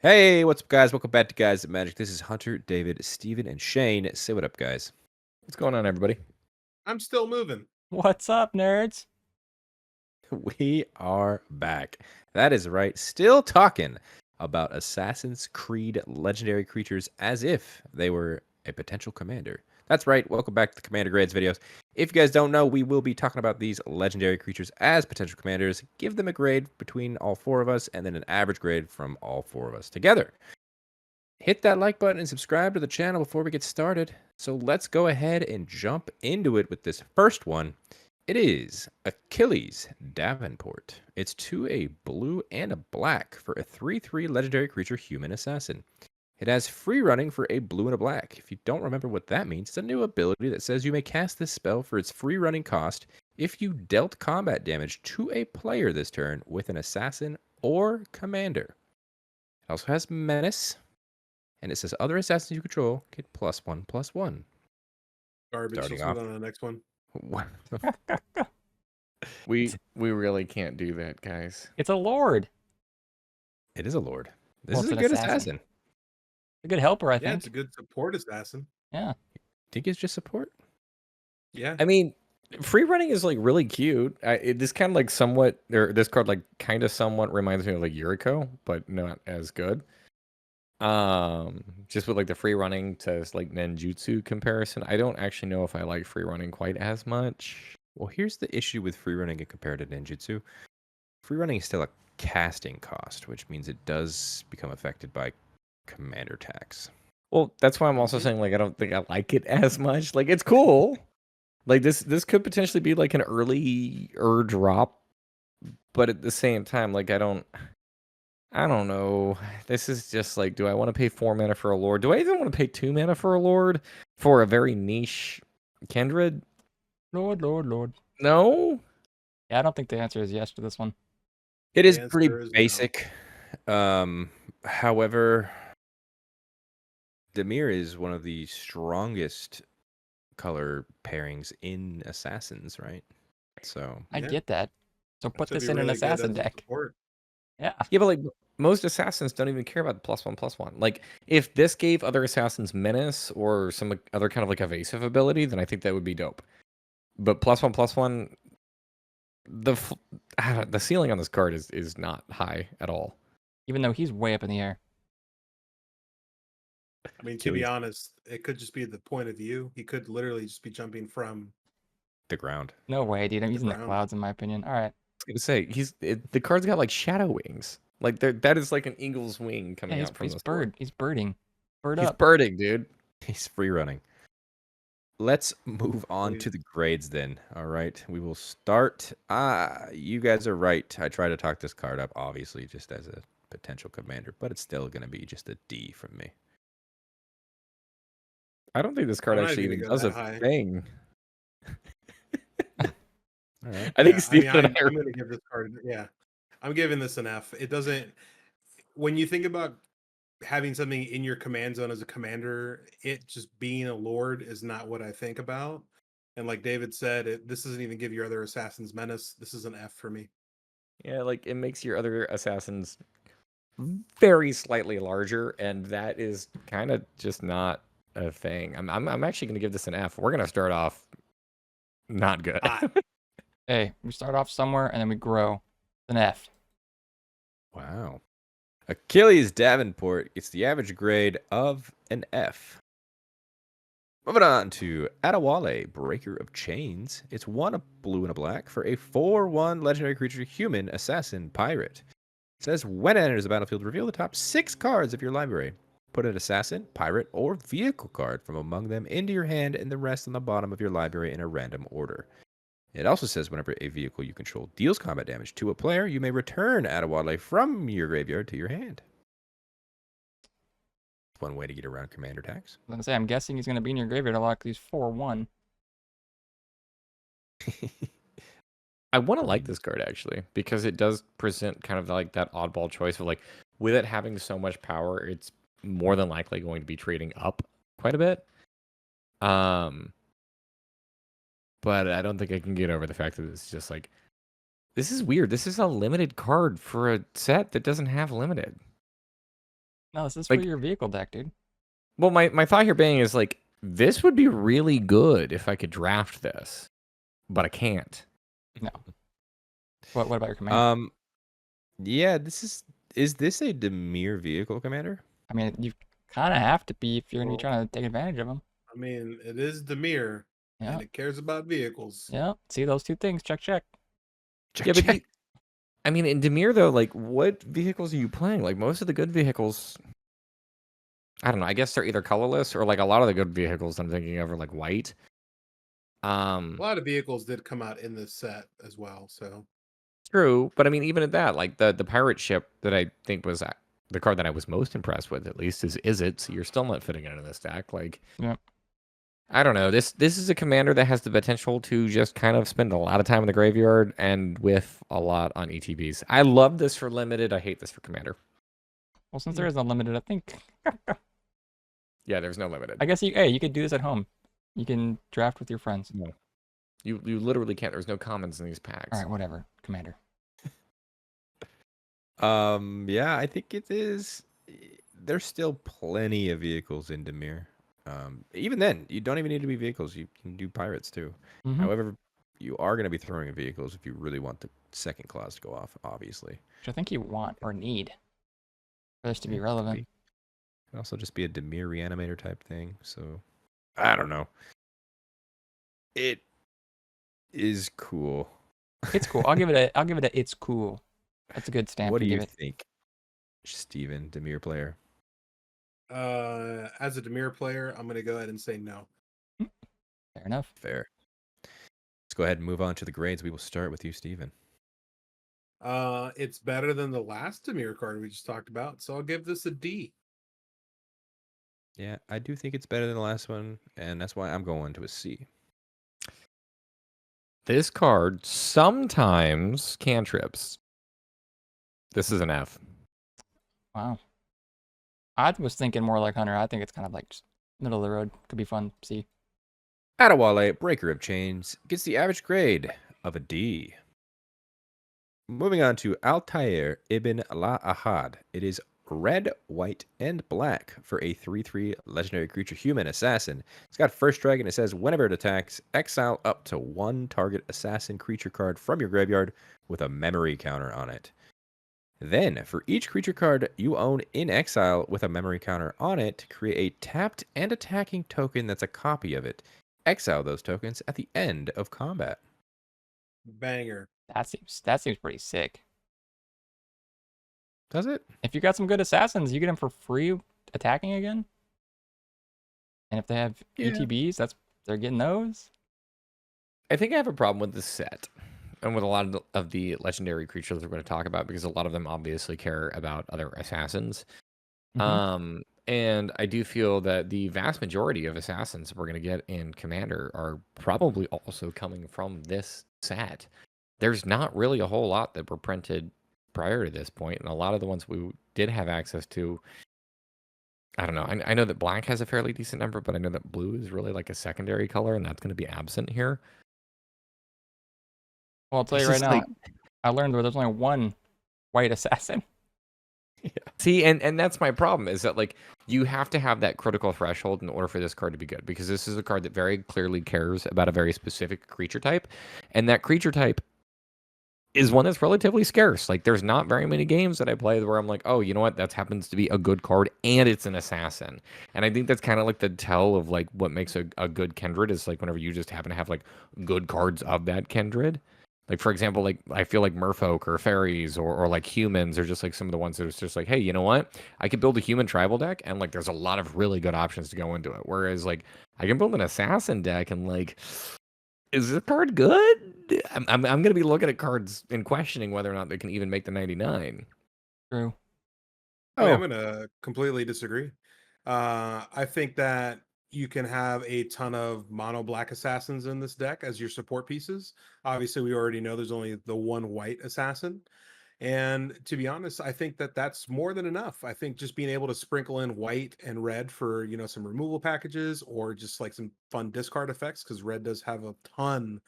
Hey, what's up, guys? Welcome back to Guys at Magic. This is Hunter, David, Steven, and Shane. Say what up, guys. What's going on, everybody? I'm still moving. What's up, nerds? We are back. That is right. Still talking about Assassin's Creed legendary creatures as if they were a potential commander. That's right. Welcome back to the Commander Grades videos. If you guys don't know, we will be talking about these legendary creatures as potential commanders. Give them a grade between all four of us, and then an average grade from all four of us together. Hit that like button and subscribe to the channel before we get started. So let's go ahead and jump into it with this first one. It is Achilles Davenport. It's 2 a blue and a black for a 3/3 legendary creature human assassin. It has free running for a blue and a black. If you don't remember what that means, it's a new ability that says you may cast this spell for its free running cost if you dealt combat damage to a player this turn with an assassin or commander. It also has menace. And it says other assassins you control get +1/+1. Garbage. Starting Let's off. move on to the next one. What? We really can't do that, guys. It's a lord. It is a lord. This Well, is it's a an good assassin. assassin. A good helper, I Yeah, think. it's a good support assassin. Yeah. Think it's just support? Yeah. I mean, free running is like really cute. This kind of like somewhat, or this card like kind of somewhat reminds me of like Yuriko, but not as good. Just with like the free running to like ninjutsu comparison, I don't actually know if I like free running quite as much. Well, here's the issue with free running and compared to ninjutsu. Free running is still a casting cost, which means it does become affected by commander tax. Well, that's why I'm also saying like I don't think I like it as much. Like it's cool. Like this could potentially be like an early drop, but at the same time, like I don't know. This is just like, do I want to pay 4 mana for a lord? Do I even want to pay 2 mana for a lord for a very niche kindred? Lord. No. Yeah, I don't think the answer is yes to this one. It is The pretty answer is no. basic. However, Demir is one of the strongest color pairings in assassins, right? So I Yeah. get that. So put Should this be in an really good assassin as a deck. support. Yeah. Yeah, but like most assassins don't even care about the +1/+1. Like if this gave other assassins menace or some other kind of like evasive ability, then I think that would be dope. But +1/+1, the ceiling on this card is not high at all. Even though he's way up in the air. I mean, to be honest, it could just be the point of view. He could literally just be jumping from the ground. No way, dude. I'm using the ground. clouds, in my opinion. All right. I was gonna say the card's got like shadow wings. Like that is like an eagle's wing coming Yeah, out from he's this bird. He's birding. Bird He's up. birding, dude. He's free running. Let's move on to the grades then. All right. We will start. You guys are right. I try to talk this card up, obviously, just as a potential commander, but it's still going to be just a D from me. I don't think this card I'm not actually even even gonna does go a that high. thing. All right. I think Yeah, Steve and I I'm are. going to give this card. Yeah, I'm giving this an F. It doesn't. When you think about having something in your command zone as a commander, it just being a lord is not what I think about. And like David said, this doesn't even give your other assassins menace. This is an F for me. Yeah, like it makes your other assassins very slightly larger, and that is kind of just not a thing. I'm actually gonna give this an F. We're gonna start off not good. Hey, we start off somewhere and then we grow. An F. Wow. Achilles Davenport gets the average grade of an F. Moving on to Adewale, Breaker of Chains. It's 1 a blue and a black for a 4/1 legendary creature, human, assassin, pirate. It says when it enters the battlefield, reveal the top 6 cards of your library. Put an assassin, pirate, or vehicle card from among them into your hand and the rest on the bottom of your library in a random order. It also says whenever a vehicle you control deals combat damage to a player, you may return Adewale from your graveyard to your hand. One way to get around commander tax. I was gonna say, I'm guessing he's gonna be in your graveyard a lot because he's 4/1. I want to like this card actually because it does present kind of like that oddball choice of like with it having so much power, it's more than likely going to be trading up quite a bit. But I don't think I can get over the fact that it's just like this is weird. This is a limited card for a set that doesn't have limited. No, this is for Like- your vehicle deck, dude. Well, my thought here being is like this would be really good if I could draft this, but I can't. No. What about your commander? Yeah, is this a Demir vehicle commander? I mean, you kind of have to be if you're gonna be Well- trying to take advantage of them. I mean, it is Demir, Yeah. and it cares about vehicles. Yeah. See those two things? Check, check. Check, Yeah, but check. I mean, in Demir though, like what vehicles are you playing? Like most of the good vehicles, I don't know. I guess they're either colorless or like a lot of the good vehicles I'm thinking of are like white. A lot of vehicles did come out in this set as well. So True, but I mean, even at that, like the pirate ship that I think was the card that I was most impressed with, at least, is it. So you're still not fitting it into this deck. Like, Yep. I don't know. This is a commander that has the potential to just kind of spend a lot of time in the graveyard and with a lot on ETBs. I love this for limited. I hate this for commander. Well, since there is unlimited, I think Yeah, there's no limited. I guess you could do this at home. You can draft with your friends. You literally can't. There's no commons in these packs. All right, whatever, commander. Yeah, I think it is. There's still plenty of vehicles in Demir. Even then, you don't even need to be vehicles. You can do pirates too. Mhm. However, you are going to be throwing in vehicles if you really want the second clause to go off, obviously. Which I think you want or need for this to be Yeah, it could relevant. be. It could also just be a Demir reanimator type thing. So, I don't know. It is cool. It's cool. I'll give it a it's cool. That's a good stamp What to do you give it. think, Steven, Demir player? as a Demir player, I'm going to go ahead and say no. Fair enough. Fair. Let's go ahead and move on to the grades. We will start with you, Steven. It's better than the last Demir card we just talked about, so I'll give this a D. Yeah, I do think it's better than the last one, and that's why I'm going to a C. This card sometimes cantrips. This is an F. Wow. I was thinking more like Hunter. I think it's kind of like just middle of the road. Could be fun. See. Adewale, Breaker of Chains, gets the average grade of a D. Moving on to Altair Ibn-La'Ahad. It is red, white, and black for a 3/3 legendary creature human assassin. It's got first strike, and it says whenever it attacks, exile up to one target assassin creature card from your graveyard with a memory counter on it. Then, for each creature card you own in exile with a memory counter on it, create a tapped and attacking token that's a copy of it. Exile those tokens at the end of combat. Banger. That seems pretty sick. Does it? If you got some good assassins, you get them for free attacking again. And if they have Yeah. ETBs, they're getting those. I think I have a problem with this set and with a lot of the legendary creatures we're going to talk about because a lot of them obviously care about other assassins. Mhm. And I do feel that the vast majority of assassins we're going to get in Commander are probably also coming from this set. There's not really a whole lot that were printed prior to this point, and a lot of the ones we did have access to, I don't know. I know that black has a fairly decent number, but I know that blue is really like a secondary color, and that's going to be absent here. Well, I'll tell you It's right just now, like- I learned where there's only one white assassin. See, and that's my problem is that like you have to have that critical threshold in order for this card to be good because this is a card that very clearly cares about a very specific creature type, and that creature type is one that's relatively scarce. Like there's not very many games that I play where I'm like, oh, you know what, that happens to be a good card and it's an assassin. And I think that's kind of like the tell of like what makes a good kindred is like whenever you just happen to have like good cards of that kindred. Like, for example, like I feel like merfolk or fairies or like humans are just like some of the ones that are just like, hey, you know what? I could build a human tribal deck and like there's a lot of really good options to go into it. Whereas like I can build an assassin deck and like, is this card good? I'm gonna be looking at cards and questioning whether or not they can even make the 99. True. I mean, Oh. I'm gonna completely disagree. I think that you can have a ton of mono black assassins in this deck as your support pieces. Obviously, we already know there's only the one white assassin. And to be honest, I think that that's more than enough. I think just being able to sprinkle in white and red for, some removal packages or just like some fun discard effects, because red does have a ton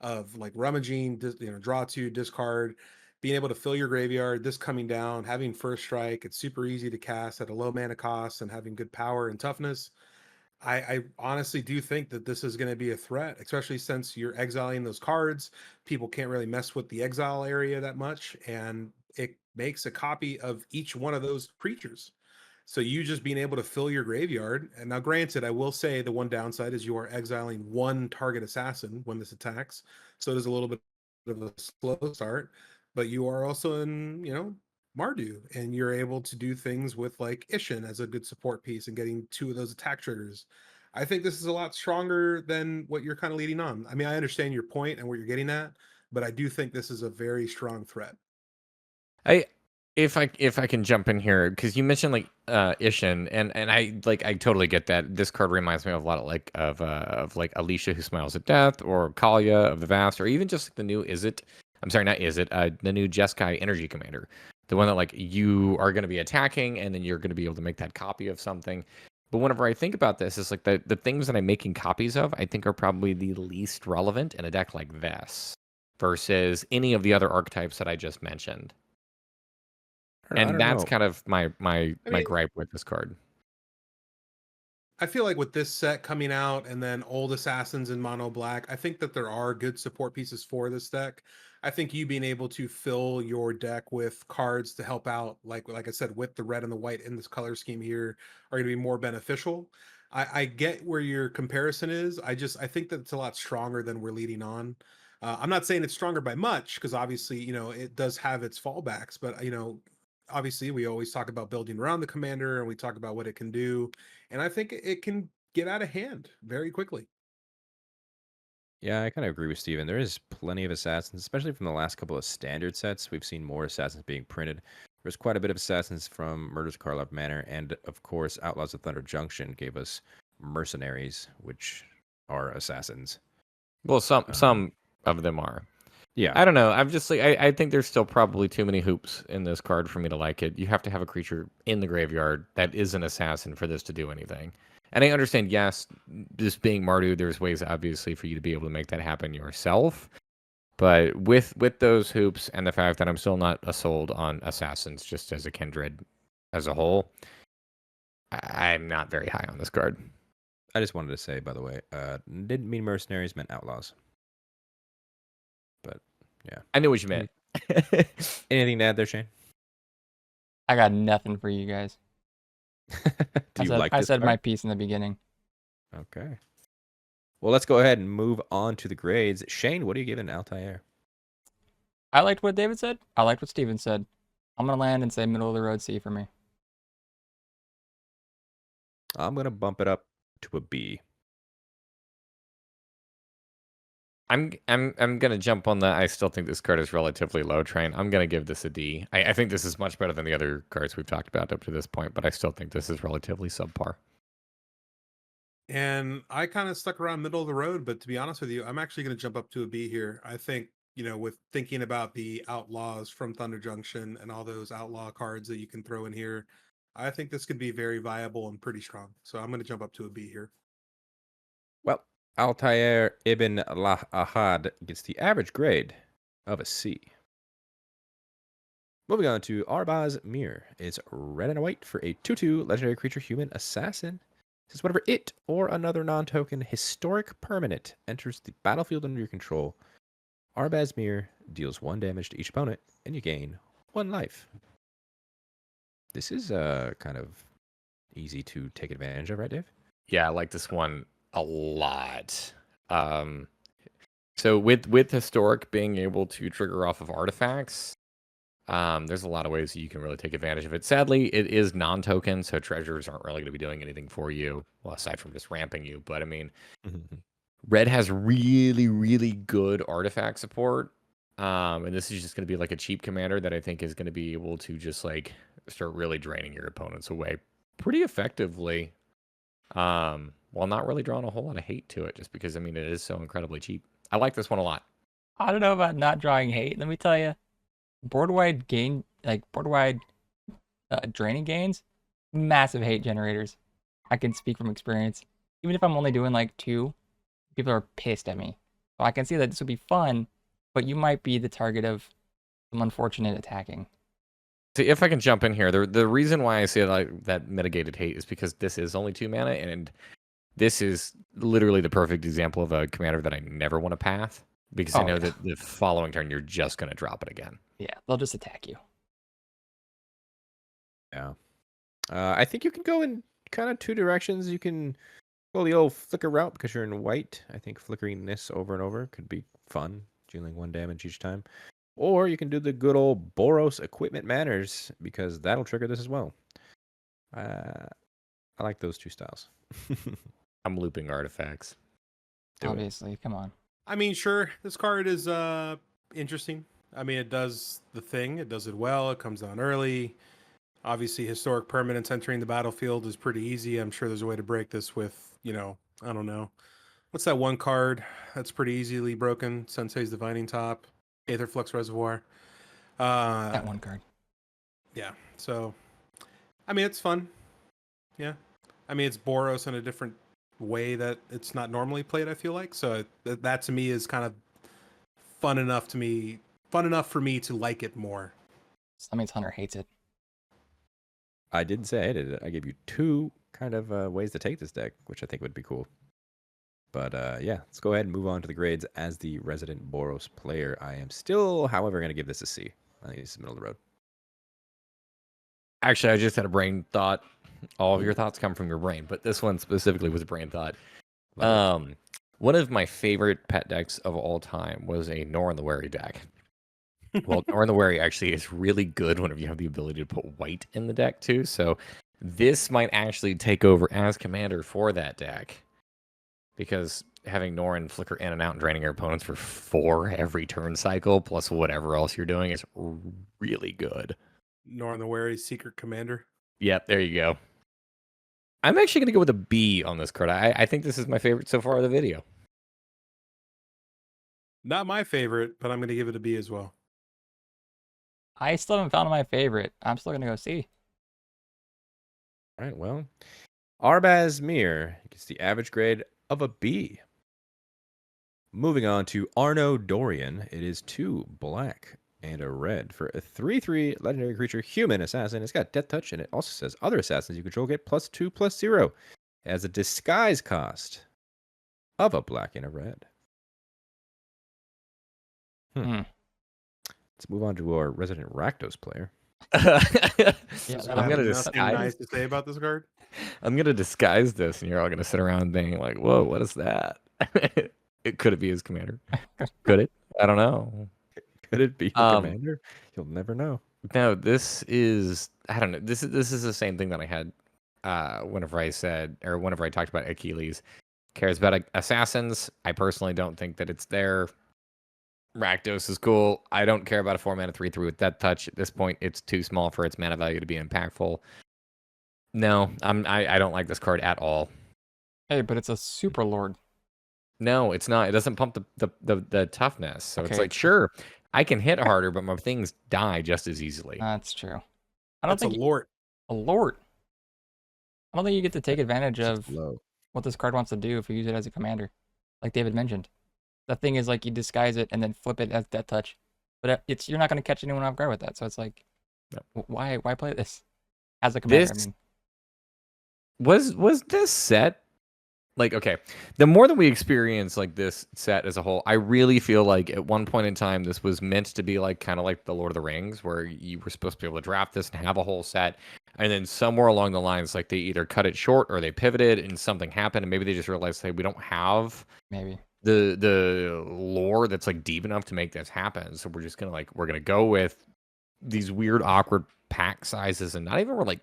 of like rummaging, draw to, discard. being able to fill your graveyard, this coming down, having first strike, it's super easy to cast at a low mana cost and having good power and toughness. I honestly do think that this is going to be a threat, especially since you're exiling those cards. People can't really mess with the exile area that much, and it makes a copy of each one of those creatures. So you just being able to fill your graveyard. And now, granted, I will say the one downside is you are exiling one target assassin when this attacks. So it is a little bit of a slow start, but you are also in, Mardu, and you're able to do things with like Ishin as a good support piece and getting 2 of those attack triggers. I think this is a lot stronger than what you're kind of leading on. I mean, I understand your point and what you're getting at, but I do think this is a very strong threat. If I can jump in here, because you mentioned like Ishin, and I totally get that. This card reminds me of a lot of like Alicia, who smiles at death, or Kalia of the Vast, or even just like the new the new Jeskai energy commander, the one that like you are going to be attacking, and then you're going to be able to make that copy of something. But whenever I think about this, it's like the things that I'm making copies of, I think are probably the least relevant in a deck like this versus any of the other archetypes that I just mentioned. I And don't that's know. kind of my I mean, gripe with this card. I feel like with this set coming out and then old assassins in mono black, I think that there are good support pieces for this deck. I think you being able to fill your deck with cards to help out, like I said, with the red and the white in this color scheme here, are going to be more beneficial. I get where your comparison is. I think that it's a lot stronger than we're leading on. I'm not saying it's stronger by much, because obviously, it does have its fallbacks, but obviously we always talk about building around the commander and we talk about what it can do. And I think it can get out of hand very quickly. Yeah, I kind of agree with Steven. There is plenty of assassins, especially from the last couple of standard sets. We've seen more assassins being printed. There's quite a bit of assassins from Murders of Karlov Manor, and of course, Outlaws of Thunder Junction gave us mercenaries, which are assassins. Well, some Um, of them are. Yeah, I don't know. I'm just like I think there's still probably too many hoops in this card for me to like it. You have to have a creature in the graveyard that is an assassin for this to do anything. And I understand, yes, this being Mardu, there's ways obviously for you to be able to make that happen yourself. But with those hoops and the fact that I'm still not sold on assassins just as a kindred as a whole, I'm not very high on this card. I just wanted to say, by the way, didn't mean mercenaries, meant outlaws. But yeah, I knew what you meant. anything to add there, Shane? I got nothing for you guys. Do you like I this said card? my piece in the beginning. Okay. Well, let's go ahead and move on to the grades. Shane, what are you giving Altair? I liked what David said. I liked what Steven said. I'm gonna land and say middle of the road C for me. I'm gonna bump it up to a B. I'm gonna jump on that. I still think this card is relatively low train. I'm gonna give this a D. I think this is much better than the other cards we've talked about up to this point, but I still think this is relatively subpar. And I kind of stuck around middle of the road, but to be honest with you, I'm actually going to jump up to a B here. I think, with thinking about the outlaws from Thunder Junction and all those outlaw cards that you can throw in here, I think this could be very viable and pretty strong. So I'm going to jump up to a B here. Well, Altair Ibn-La'Ahad gets the average grade of a C. Moving on to Arbaaz Mir. It's red and a white for a 2/2 legendary creature human assassin. Says whenever it or another non-token historic permanent enters the battlefield under your control, Arbaaz Mir deals 1 damage to each opponent, and you gain 1 life. This is kind of easy to take advantage of, right, Dave? Yeah, I like this one a lot. So with historic being able to trigger off of artifacts, there's a lot of ways that you can really take advantage of it. Sadly, it is non-token, so treasures aren't really going to be doing anything for you, well, aside from just ramping you. But I mean, red has really, really good artifact support, and this is just going to be like a cheap commander that I think is going to be able to just like start really draining your opponents away pretty effectively, while not really drawing a whole lot of hate to it, just because I mean it is so incredibly cheap. I like this one a lot. I don't know about not drawing hate. Let me tell you, board wide draining gains, massive hate generators. I can speak from experience. Even if I'm only doing like 2, people are pissed at me. So I can see that this would be fun, but you might be the target of some unfortunate attacking. See, if I can jump in here, the reason why I say like that mitigated hate is because this is only 2 mana, and this is literally the perfect example of a commander that I never want to path because I Oh, know yeah. that the following turn you're just going to drop it again. Yeah, they'll just attack you. Yeah. I think you can go in kind of 2 directions. You can go the old flicker route because you're in white. I think flickering this over and over could be fun, dealing 1 damage each time. Or you can do the good old Boros equipment manners because that'll trigger this as well. I like those 2 styles. I'm looping artifacts. Do it. Obviously, come on. I mean, sure, this card is interesting. I mean, it does the thing. It does it well. It comes down early. Obviously, historic permanents entering the battlefield is pretty easy. I'm sure there's a way to break this with, I don't know. What's that one card that's pretty easily broken? Sensei's Divining Top, Aetherflux Reservoir. That one card. Yeah. So, I mean, it's fun. Yeah. I mean, it's Boros in a different way that it's not normally played, I feel like. So that to me is kind of fun enough for me to like it more. So that means Hunter hates it. I didn't say I hated it. I gave you 2 kind of ways to take this deck, which I think would be cool. But yeah, let's go ahead and move on to the grades. As the resident Boros player, I am still, however, going to give this a C. I think it's middle of the road. Actually, I just had a brain thought. All of your thoughts come from your brain, but this one specifically was a brain thought. One of my favorite pet decks of all time was a Nor the Wary deck. Well, Nor the Wary actually is really good whenever you have the ability to put white in the deck too. So this might actually take over as commander for that deck. Because having Norin flicker in and out and draining your opponents for 4 every turn cycle, plus whatever else you're doing, is really good. Nor the Wary Secret Commander. Yep, there you go. I'm actually going to go with a B on this card. I think this is my favorite so far of the video. Not my favorite, but I'm going to give it a B as well. I still haven't found my favorite. I'm still gonna go C. All right, well, Arbaaz Mir gets the average grade of a B. Moving on to Arno Dorian. It is 2 black and a red for a 3/3 legendary creature, human assassin. It's got death touch, and it also says other assassins you control get +2/+0. It has a disguise cost of a black and a red. Let's move on to our resident Rakdos player. I'm going to nothing nice to say about this card. I'm going to disguise this, and you're all going to sit around being like, whoa, what is that? Could it be his commander? Could it? I don't know. Could it be your commander? You'll never know. No, this is, I don't know. This is the same thing that I had whenever I talked about Achilles. Cares about assassins. I personally don't think that it's there. Rakdos is cool. I don't care about a 4-mana 3/3 with Death Touch. At this point, it's too small for its mana value to be impactful. No, I don't like this card at all. Hey, but it's a super lord. No, it's not. It doesn't pump the toughness. So it's Okay. like, sure, I can hit harder, but my things die just as easily. That's true. I don't That's a think lord. a lord. I don't think you get to take advantage It's of just low. what this card wants to do if you use it as a commander, like David mentioned. The thing is, like, you disguise it and then flip it as death touch, but you're not going to catch anyone off guard with that. So it's like, why play this as a commander? This was this set like, okay, the more that we experience like this set as a whole, I really feel like at one point in time this was meant to be like kind of like the Lord of the Rings, where you were supposed to be able to draft this and have a whole set, and then somewhere along the lines, like they either cut it short or they pivoted and something happened, and maybe they just realized, hey, we don't have maybe the lore that's like deep enough to make this happen, so we're gonna go with these weird awkward pack sizes, and not even we're like,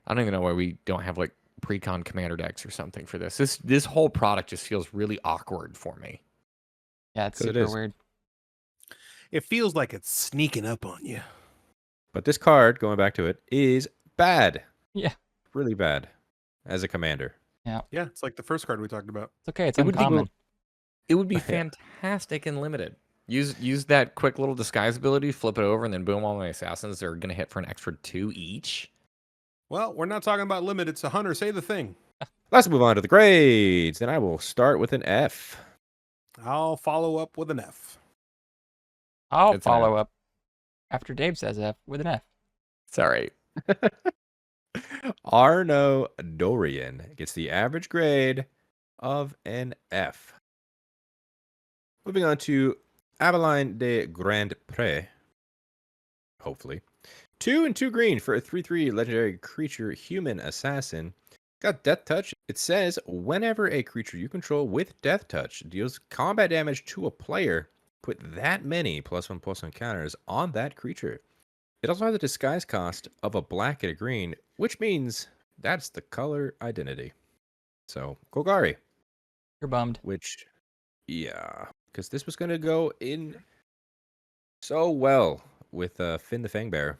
I don't even know why we don't have like pre-con commander decks or something for this. This whole product just feels really awkward for me. Yeah, it's 'Cause it super is. weird. It feels like it's sneaking up on you. But this card, going back to it, is bad. Yeah. Really bad as a commander. Yeah, it's like the first card we talked about. It's okay. It's It would be uncommon. It would be Yeah. fantastic and limited. Use that quick little disguise ability, flip it over, and then boom, all my assassins are gonna hit for an extra 2 each. Well, we're not talking about limited, so Hunter, say the thing. Let's move on to the grades, and I will start with an F. I'll follow up with an F. I'll It's an follow up. after Dave says F with an F. Sorry. Arno Dorian gets the average grade of an F. Moving on to Aveline de Grandpre. Hopefully. 2 and 2 green for a 3/3 legendary creature human assassin. Got Death Touch. It says whenever a creature you control with Death Touch deals combat damage to a player, put that many +1/+1 counters on that creature. It also has a disguise cost of a black and a green, which means that's the color identity. So, Golgari. You're bummed. Which, yeah, because this was going to go in so well with Finn the Fangbear.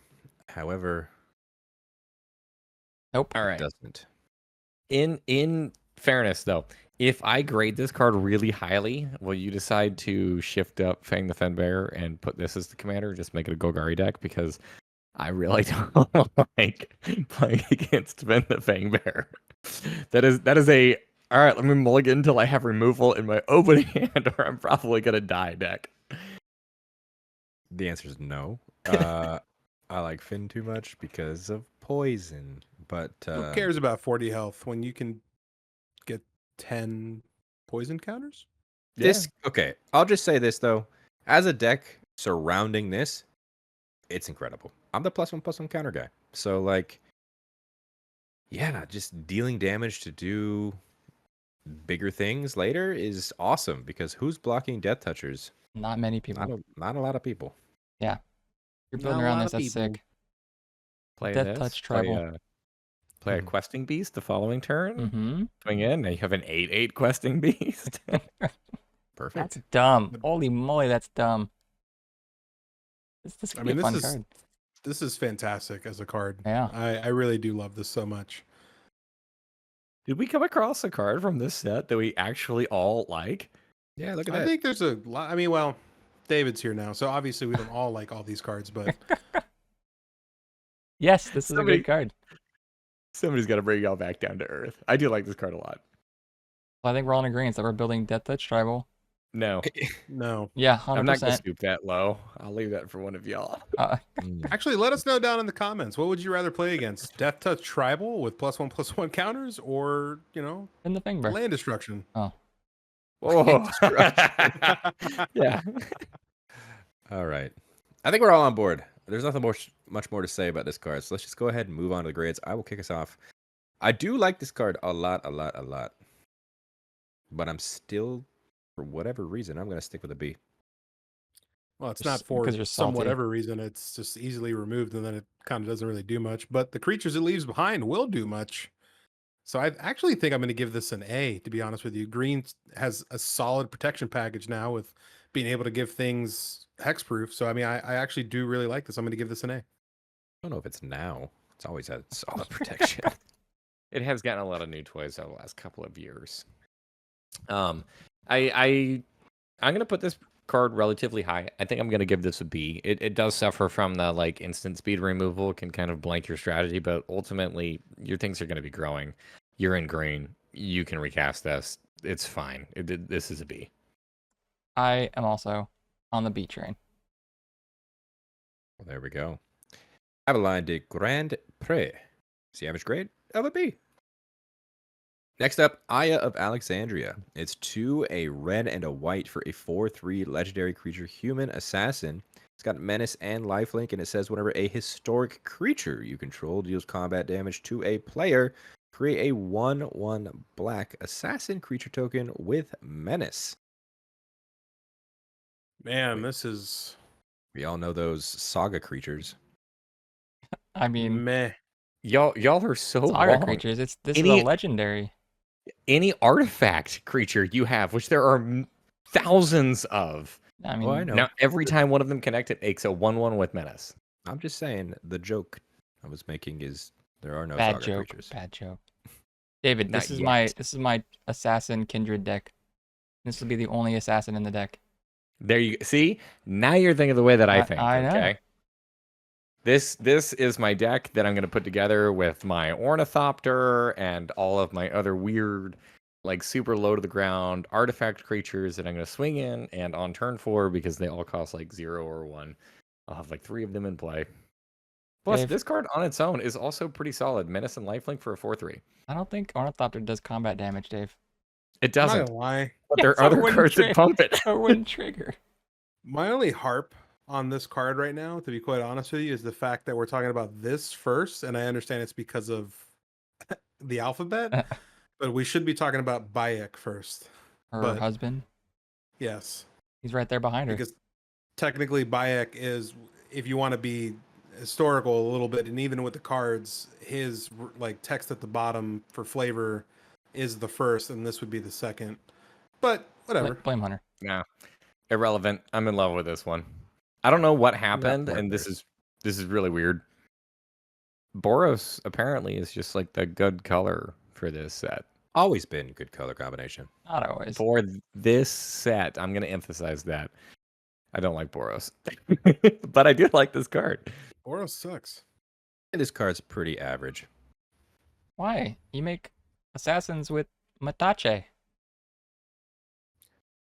However, Nope. All it right. doesn't. In fairness, though, if I grade this card really highly, will you decide to shift up Fang the Fenbear and put this as the commander? Just make it a Golgari deck, because I really don't like playing against Fang the Fangbear. That is a all right. Let me mulligan until I have removal in my opening hand, or I'm probably gonna die deck. The answer is no. I like Finn too much because of poison. But Who cares about 40 health when you can get 10 poison counters? this okay. I'll just say this though. As a deck surrounding this, it's incredible. I'm the +1/+1 counter guy. So like, yeah, just dealing damage to do bigger things later is awesome because who's blocking Death Touchers? Not many people. Not a lot of people. You're Not building a around lot this. of That's people. sick. Play Death this. Touch play, Tribal. Play a questing beast the following turn. Mm-hmm. Swing in. Now you have an 8/8 questing beast. Perfect. That's dumb. Holy moly, that's dumb. This could be a fun card. This is fantastic as a card. Yeah. I really do love this so much. Did we come across a card from this set that we actually all like? Yeah, look at I that. think there's a lot. I mean, well, David's here now, so obviously we don't all like all these cards, but Yes, this is a Somebody- good card. Somebody's got to bring y'all back down to earth. I do like this card a lot. Well, I think we're all in agreement that we're building Death Touch Tribal. No, no. Yeah, 100%. I'm not going to scoop that low. I'll leave that for one of y'all. Actually, let us know down in the comments. What would you rather play against? Death Touch Tribal with +1/+1 counters, or in the finger. land destruction? Oh, Yeah. yeah. All right. I think we're all on board. There's nothing much more to say about this card, so let's just go ahead and move on to the grades. I will kick us off. I do like this card a lot. But I'm still, for whatever reason, I'm going to stick with a B. Well, it's Just not for because you're some salty. whatever reason. It's just easily removed, and then it kind of doesn't really do much. But the creatures it leaves behind will do much. So I actually think I'm going to give this an A, to be honest with you. Green has a solid protection package now with being able to give things hexproof. So, I mean, I actually do really like this. I'm going to give this an A. I don't know if it's now. It's always had solid protection. It has gotten a lot of new toys over the last couple of years. I'm gonna put this card relatively high. I think I'm gonna give this a B. It does suffer from the like instant speed removal, can kind of blank your strategy, but ultimately your things are gonna be growing. You're in green. You can recast this. It's fine. This is a B. I am also on the B train. Well, there we go. Aveline de Grandpre. It's the average grade of a B. Next up, Aya of Alexandria. It's 2, a red and a white for a 4/3 legendary creature human assassin. It's got menace and lifelink, and it says whenever a historic creature you control deals combat damage to a player, create a 1/1 black assassin creature token with menace. Man, this is We all know those saga creatures. I mean, meh. Y'all are so Saga wrong. creatures. This is Any- a legendary. Any artifact creature you have, which there are thousands of. I mean, Oh, I know. Now, every time one of them connect, it makes a 1/1 with menace. I'm just saying the joke I was making is there are no bad saga joke. creatures. Bad joke. David, Not this is yet. my assassin kindred deck. This will be the only assassin in the deck. There you see. Now you're thinking the way that I think. I know. Okay. This is my deck that I'm going to put together with my Ornithopter and all of my other weird, like super low to the ground artifact creatures that I'm going to swing in and on turn 4 because they all cost like 0 or 1. I'll have like 3 of them in play. Plus, Dave, this card on its own is also pretty solid. Menace and Lifelink for a 4/3. I don't think Ornithopter does combat damage, Dave. It I'm not doesn't, gonna lie. but there are So it other wouldn't cards that pump it. Or wouldn't trigger. My only harp on this card right now, to be quite honest with you, is the fact that we're talking about this first, and I understand it's because of the alphabet, but we should be talking about Bayek first. Her But- husband. Yes, He's right there behind her. because technically Bayek is, if you want to be historical a little bit, and even with the cards, his like text at the bottom for flavor is the first, and this would be the second. But whatever. Blame Hunter. Nah, irrelevant. I'm in love with this one. I don't know what happened, more and this is really weird. Boros apparently is just like the good color for this set. Always been good color combination. Not always. For this set, I'm going to emphasize that. I don't like Boros, but I do like this card. Boros sucks. And this card's pretty average. Why? You make assassins with Matache.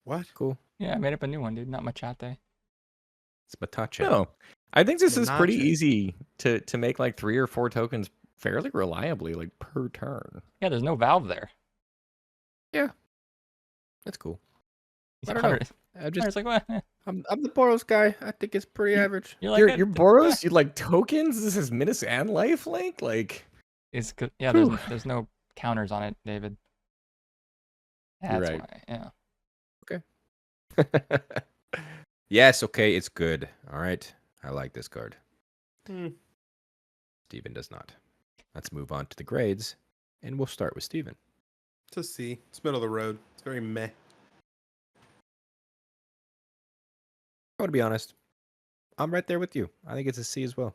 What? Cool. Yeah, I made up a new one, dude. Not Machate. It's Matache. No, I think this is pretty Menage. easy to make like 3 or 4 tokens fairly reliably, like per turn. Yeah, there's no valve there. That's cool. He's I don't know. Hunter's Hunter's like, what? I'm the Boros guy. I think it's pretty average. You're like, Your Boros, you like tokens? This is Menace and Lifelink? Like, It's good. Yeah, Whew. there's no counters on it, David. You're That's right. why. Yeah. Yes, okay, it's good. All right. I like this card. Hmm. Steven does not. Let's move on to the grades, and we'll start with Steven. It's a C. It's middle of the road. It's very meh. I want to be honest. I'm right there with you. I think it's a C as well.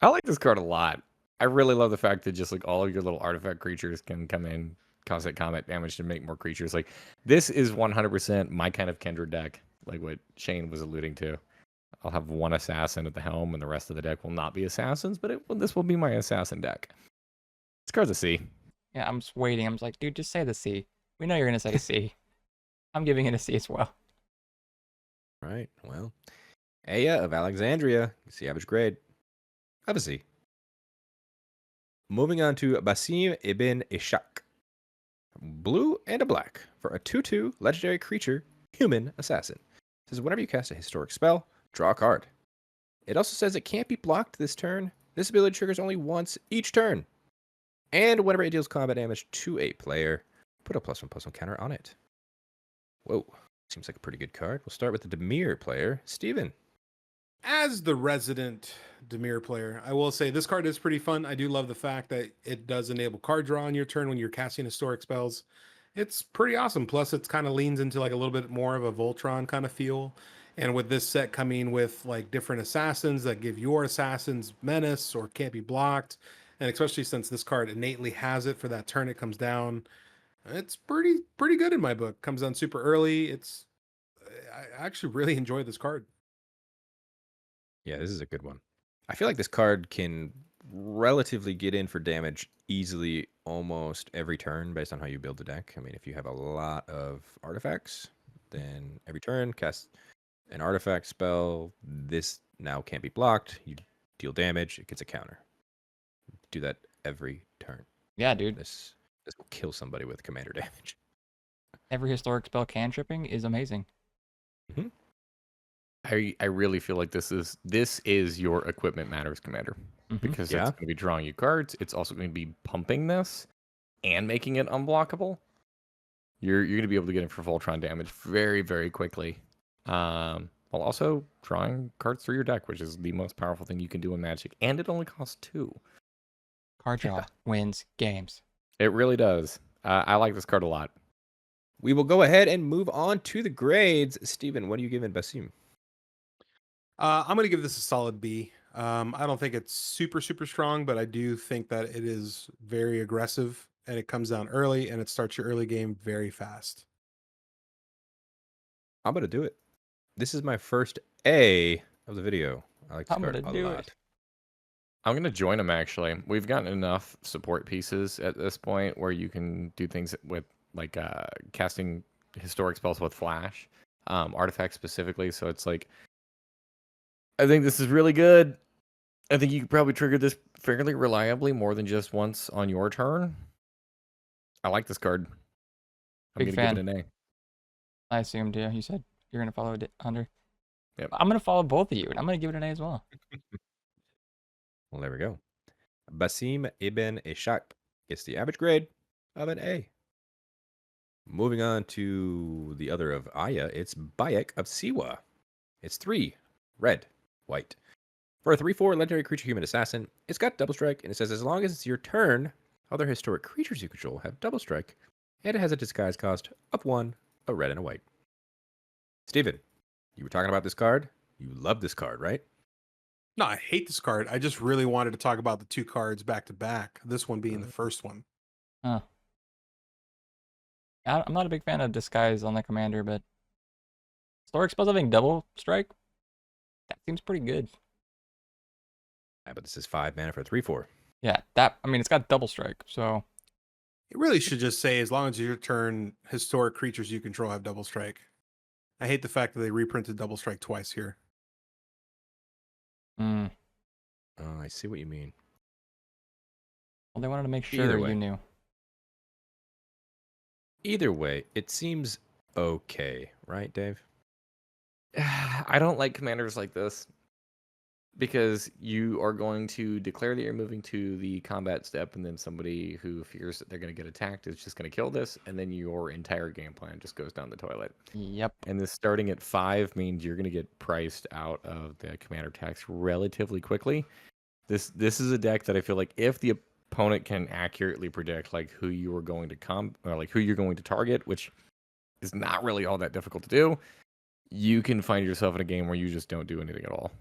I like this card a lot. I really love the fact that just like all of your little artifact creatures can come in, cause that combat damage to make more creatures. Like this is 100% my kind of Kindred deck, like what Shane was alluding to. I'll have 1 assassin at the helm, and the rest of the deck will not be assassins, but this will be my assassin deck. This card's a C. Yeah, I'm just waiting. I'm just like, dude, just say the C. We know you're gonna say a C. I'm giving it a C as well. All right. Well, Aya of Alexandria. It's the average grade of a C. Moving on to Basim Ibn Ishaq. Blue and a black for a 2/2 legendary creature, human assassin. It says whenever you cast a historic spell, draw a card. It also says it can't be blocked this turn. This ability triggers only once each turn. And whenever it deals combat damage to a player, put a +1/+1 counter on it. Whoa. Seems like a pretty good card. We'll start with the Demir player, Steven. As the resident Demir player, I will say this card is pretty fun. I do love the fact that it does enable card draw on your turn when you're casting historic spells. It's pretty awesome. Plus, it kind of leans into like a little bit more of a Voltron kind of feel. And with this set coming with like different assassins that give your assassins menace or can't be blocked, and especially since this card innately has it for that turn it comes down, it's pretty good in my book. Comes down super early. I actually really enjoy this card. Yeah, this is a good one. I feel like this card can relatively get in for damage easily almost every turn based on how you build the deck. I mean, if you have a lot of artifacts, then every turn cast an artifact spell. This now can't be blocked. You deal damage, it gets a counter. Do that every turn. Yeah, dude. This will kill somebody with commander damage. Every historic spell cantripping is amazing. I really feel like this is your equipment matters commander, Mhm. because Yeah. it's going to be drawing you cards. It's also going to be pumping this and making it unblockable. You're going to be able to get in for Voltron damage very, very quickly, while also drawing cards through your deck, which is the most powerful thing you can do in Magic, and it only costs 2. Card draw wins games. It really does. I like this card a lot. We will go ahead and move on to the grades. Steven, what are you giving Basim? I'm going to give this a solid B. I don't think it's super strong, but I do think that it is very aggressive, and it comes down early, and it starts your early game very fast. I'm going to do it. This is my first A of the video. I like this I'm card gonna a do lot. it. I'm going to join them, actually. We've gotten enough support pieces at this point where you can do things with, like, casting historic spells with Flash, artifacts specifically. So it's like, I think this is really good. I think you could probably trigger this fairly reliably more than just once on your turn. I like this card. I'm Big going to give fan. it an A. I assumed, yeah. You said you're gonna follow it under. Yep. I'm gonna follow both of you, and I'm gonna give it an A as well. Well, there we go. Basim Ibn Ishaq gets the average grade of an A. Moving on to the other of Aya, it's Bayek of Siwa. It's 3 red, white. For a 3/4 legendary creature human assassin, it's got double strike, and it says as long as it's your turn, other historic creatures you control have double strike, and it has a disguise cost of 1, a red and a white. Steven, you were talking about this card. You love this card, right? No, I hate this card. I just really wanted to talk about the 2 cards back to back. This one being the first one. Huh. I'm not a big fan of disguise on the commander, but historic spells having double strike, that seems pretty good. Yeah, but this is 5 mana for a 3/4. Yeah, I mean, it's got double strike, so It really should just say as long as your turn, historic creatures you control have double strike. I hate the fact that they reprinted double strike twice here. well, Oh, I see what you mean. they wanted to make Either sure way. you knew. Either way, it seems okay, right, Dave? I don't like commanders like this because you are going to declare that you're moving to the combat step, and then somebody who fears that they're going to get attacked is just going to kill this, and then your entire game plan just goes down the toilet. Yep. And this starting at 5 means you're going to get priced out of the commander tax relatively quickly. This is a deck that I feel like if the opponent can accurately predict like who you are going to or like who you're going to target, which is not really all that difficult to do, you can find yourself in a game where you just don't do anything at all.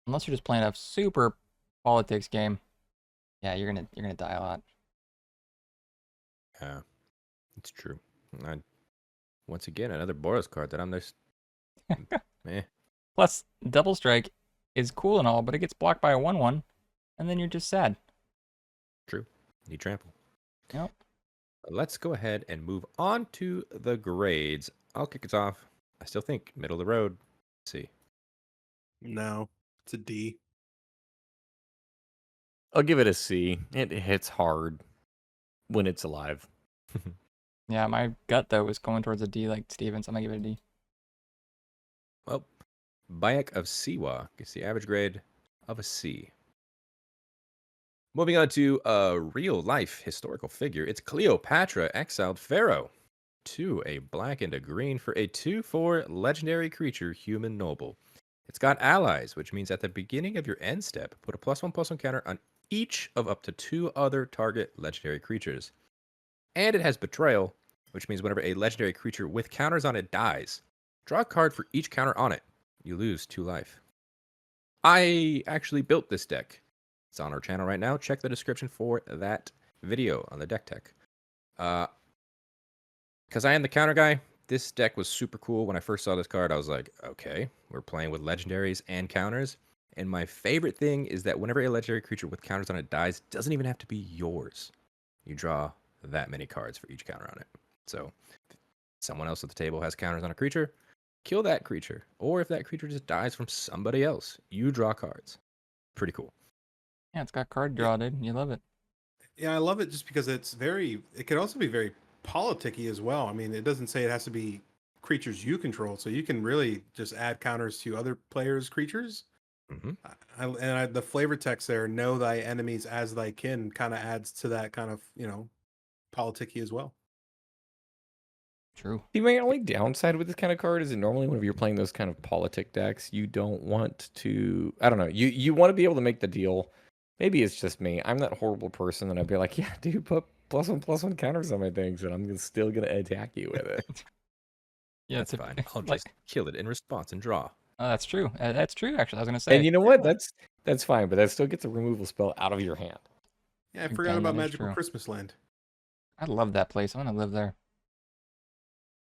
Unless you're just playing a super politics game, yeah, you're gonna die a lot. Yeah, it's true. Once again, another Boros card that I'm just Plus, double strike is cool and all, but it gets blocked by a 1/1, and then you're just sad. True. You trample. Yep. Let's go ahead and move on to the grades. I'll kick us off. I still think middle of the road. C. No, it's a D. I'll give it a C. It hits hard when it's alive. Yeah, my gut though was going towards a D like Steven, so I'm gonna give it a D. Well, Bayek of Siwa gets the average grade of a C. Moving on to a real life historical figure. It's Cleopatra, exiled Pharaoh. 2, a black and a green for a 2/4 legendary creature, human noble. It's got allies, which means at the beginning of your end step, put a +1/+1 counter on each of up to 2 other target legendary creatures. And it has betrayal, which means whenever a legendary creature with counters on it dies, draw a card for each counter on it. You lose 2 life. I actually built this deck. It's on our channel right now. Check the description for that video on the deck tech. Because I am the counter guy, this deck was super cool. When I first saw this card, I was like, okay, we're playing with legendaries and counters. And my favorite thing is that whenever a legendary creature with counters on it dies, it doesn't even have to be yours. You draw that many cards for each counter on it. So if someone else at the table has counters on a creature, kill that creature. Or if that creature just dies from somebody else, you draw cards. Pretty cool. Yeah, it's got card draw, dude. You love it. Yeah, I love it just because it could also be very politicky as well. I mean, it doesn't say it has to be creatures you control, so you can really just add counters to other players' creatures. Mm-hmm. The flavor text there, know thy enemies as thy kin, kind of adds to that kind of, politicky as well. True. The only downside with this kind of card is that normally whenever you're playing those kind of politic decks, you don't want to, I don't know, you want to be able to make the deal. Maybe it's just me. I'm that horrible person that I'd be like, yeah, dude, put +1/+1 counters on my things, and I'm still going to attack you with it. Yeah, That's it's fine. I'll like, just kill it in response and draw. oh, that's true. That's true. Actually, I was gonna say. And you know what? That's fine, but that still gets a removal spell out of your hand. Yeah, I forgot Again, about that is Magical true. Christmas Land. I love that place. I want to live there.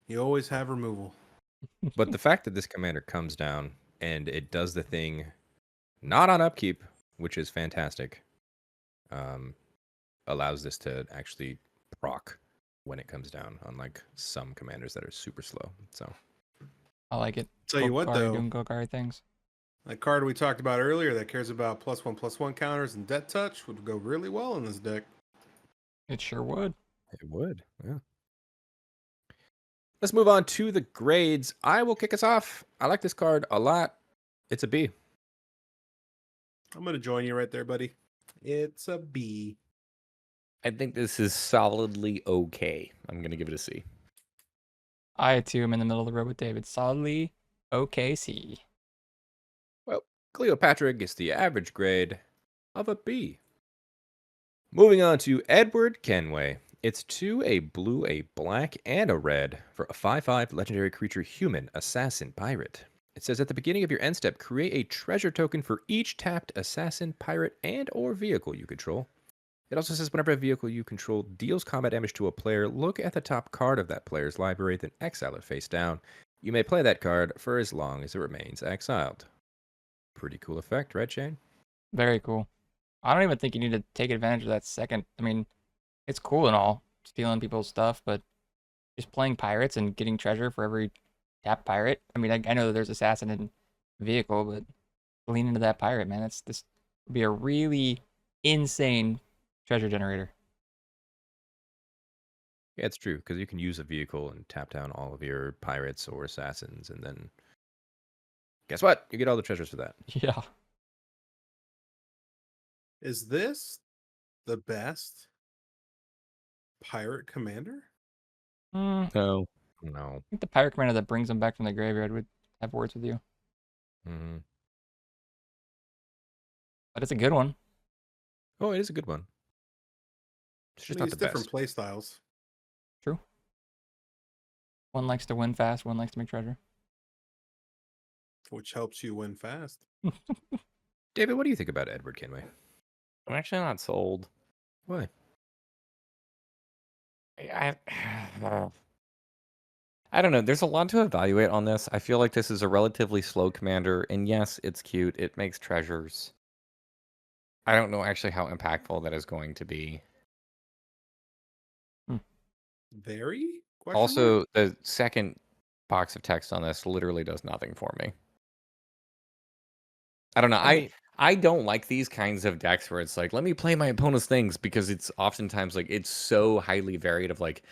You always have removal. But the fact that this commander comes down and it does the thing not on upkeep, which is fantastic, allows this to actually proc when it comes down, unlike some commanders that are super slow. So I like it. Tell you what, Golgari though, doing Golgari things. That card we talked about earlier that cares about +1/+1 counters and death touch would go really well in this deck. It sure would. It would. Yeah. Let's move on to the grades. I will kick us off. I like this card a lot. It's a B. I'm going to join you right there, buddy. It's a B. I think this is solidly okay. I'm going to give it a C. I too am in the middle of the road with David. Solidly OKC. Well, Cleopatra gets the average grade of a B. Moving on to Edward Kenway. It's 2, a blue, a black, and a red for a 5/5 legendary creature human assassin pirate. It says at the beginning of your end step, create a treasure token for each tapped assassin, pirate, and or vehicle you control. It also says whenever a vehicle you control deals combat damage to a player, look at the top card of that player's library, then exile it face down. You may play that card for as long as it remains exiled. Pretty cool effect, right, Shane? Very cool. I don't even think you need to take advantage of that second. I mean, it's cool and all, stealing people's stuff, but just playing pirates and getting treasure for every tap pirate. I mean, I know that there's assassin and vehicle, but lean into that pirate, man. This would be a really insane treasure generator. Yeah, it's true, because you can use a vehicle and tap down all of your pirates or assassins, and then guess what? You get all the treasures for that. Yeah. Is this the best pirate commander? I No. No. think the pirate commander that brings them back from the graveyard would have words with you. Mm-hmm. But it's a good one. Oh, it is a good one. It's I just mean, not the it's different best. play styles. True. One likes to win fast, one likes to make treasure. Which helps you win fast. David, what do you think about Edward Kenway? I'm actually not sold. Why? I I don't know. There's a lot to evaluate on this. I feel like this is a relatively slow commander, and yes, it's cute. It makes treasures. I don't know actually how impactful that is going to be. Very? Question mark? Also, the second box of text on this literally does nothing for me. I don't know. I mean- I don't like these kinds of decks where it's like, let me play my opponent's things, because it's oftentimes like it's so highly varied of like,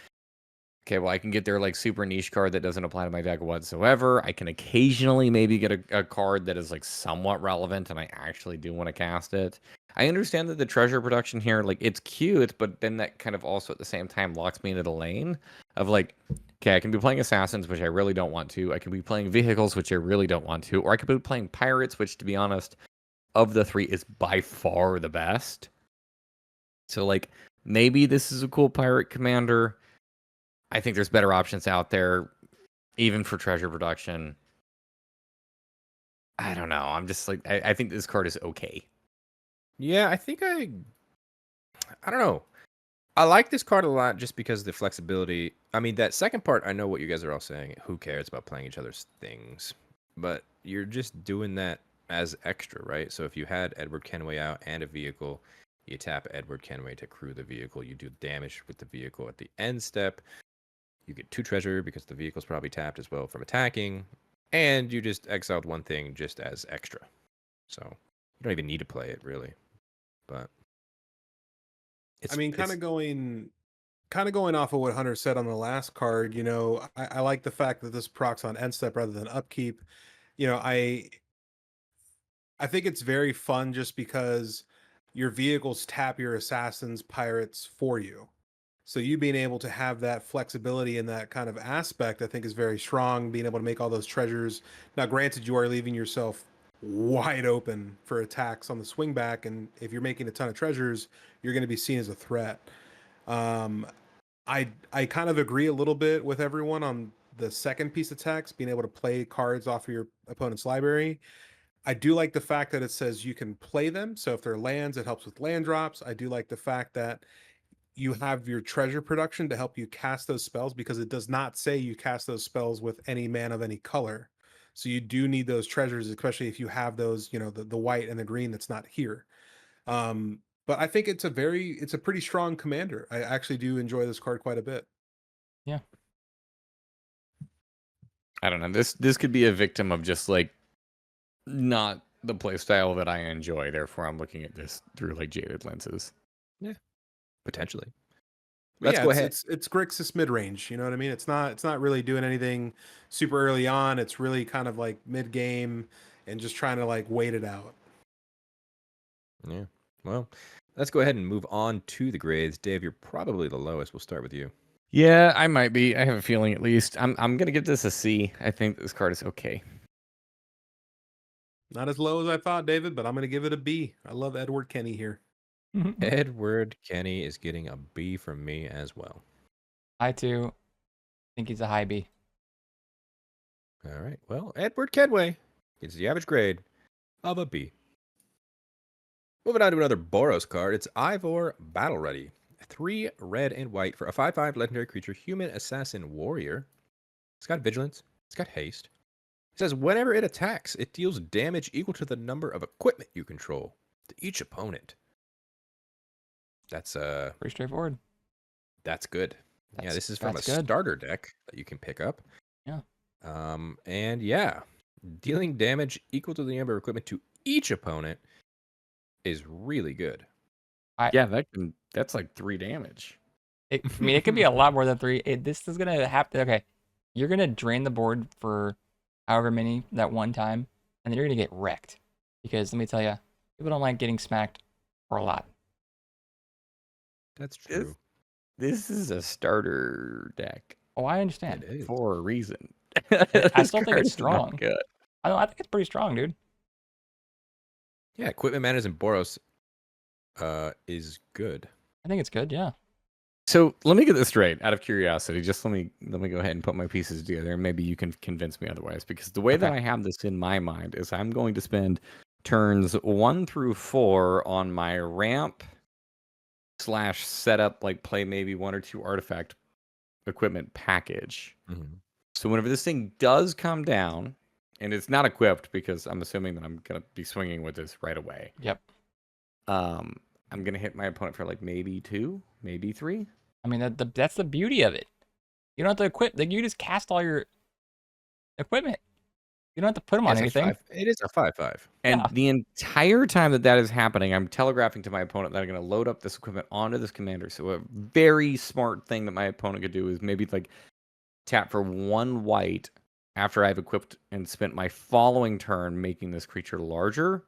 okay, well, I can get their like super niche card that doesn't apply to my deck whatsoever. I can occasionally maybe get a card that is like somewhat relevant and I actually do want to cast it. I understand that the treasure production here, like it's cute, but then that kind of also at the same time locks me into the lane of like, okay, I can be playing assassins, which I really don't want to. I can be playing vehicles, which I really don't want to. Or I could be playing pirates, which to be honest, of the three is by far the best. So like maybe this is a cool pirate commander. I think there's better options out there, even for treasure production. I don't know. I'm just like, I think this card is okay. Yeah, I think I don't know. I like this card a lot just because of the flexibility. I mean, that second part, I know what you guys are all saying. Who cares about playing each other's things? But you're just doing that as extra, right? So if you had Edward Kenway out and a vehicle, you tap Edward Kenway to crew the vehicle. You do damage with the vehicle at the end step. You get 2 treasure because the vehicle's probably tapped as well from attacking. And you just exiled one thing just as extra. So you don't even need to play it, really. But I mean, kind of going off of what Hunter said on the last card, you know, I like the fact that this procs on end step rather than upkeep. You know, I think it's very fun just because your vehicles tap your assassins, pirates for you. So you being able to have that flexibility and that kind of aspect, I think is very strong, being able to make all those treasures. Now, granted, you are leaving yourself wide open for attacks on the swing back, and if you're making a ton of treasures, you're going to be seen as a threat. Um, I kind of agree a little bit with everyone on the second piece of text, being able to play cards off of your opponent's library. I do like the fact that it says you can play them. So if they're lands, it helps with land drops. I do like the fact that you have your treasure production to help you cast those spells, because it does not say you cast those spells with any mana of any color. So you do need those treasures, especially if you have those, you know, the white and the green that's not here. But I think it's a pretty strong commander. I actually do enjoy this card quite a bit. Yeah. I don't know. This could be a victim of just like not the play style that I enjoy. Therefore, I'm looking at this through like jaded lenses. Potentially. But Let's yeah, go ahead. it's Grixis mid range. You know what I mean? It's not really doing anything super early on. It's really kind of like mid game and just trying to like wait it out. Yeah. Well, let's go ahead and move on to the grades. Dave, you're probably the lowest. We'll start with you. Yeah, I might be. I have a feeling at least. I'm gonna give this a C. I think this card is okay. Not as low as I thought, David, but I'm going to give it a B. I love Edward Kenny here. Edward Kenny is getting a B from me as well. I too think he's a high B. All right. Well, Edward Kenway gets the average grade of a B. Moving on to another Boros card. It's Eivor Battle Ready. 3 red and white for a 5/5 legendary creature, human assassin warrior. It's got vigilance. It's got haste. It says whenever it attacks, it deals damage equal to the number of equipment you control to each opponent. That's Pretty straightforward. that's good. Yeah, this is from a that's good. starter deck that you can pick up. Yeah. And yeah, dealing damage equal to the number of equipment to each opponent is really good. Yeah, that's like 3 damage. I mean, it could be a lot more than 3. This is gonna have to. Okay, you're gonna drain the board for however many that one time, and then you're gonna get wrecked. Because let me tell you, people don't like getting smacked for a lot. That's true. This is a starter deck Oh, I understand. It is. for a reason. I still think it's strong. Good. I think it's pretty strong, dude. Yeah, equipment manners in Boros is good. I think it's good. Yeah. So let me get this straight. Out of curiosity, just let me go ahead and put my pieces together, and maybe you can convince me otherwise. Because the way that I have this in my mind is, I'm going to spend turns 1 through 4 on my ramp / setup, like play maybe 1 or 2 artifact equipment package. Mm-hmm. So whenever this thing does come down, and it's not equipped, because I'm assuming that I'm gonna be swinging with this right away. Yep. I'm gonna hit my opponent for like maybe 2, maybe 3. I mean, that's the beauty of it. You don't have to equip. Like, you just cast all your equipment. You don't have to put them on anything. It is a 5/5. And Yeah. the entire time that is happening, I'm telegraphing to my opponent that I'm going to load up this equipment onto this commander. So a very smart thing that my opponent could do is maybe like tap for 1 white after I've equipped and spent my following turn making this creature larger.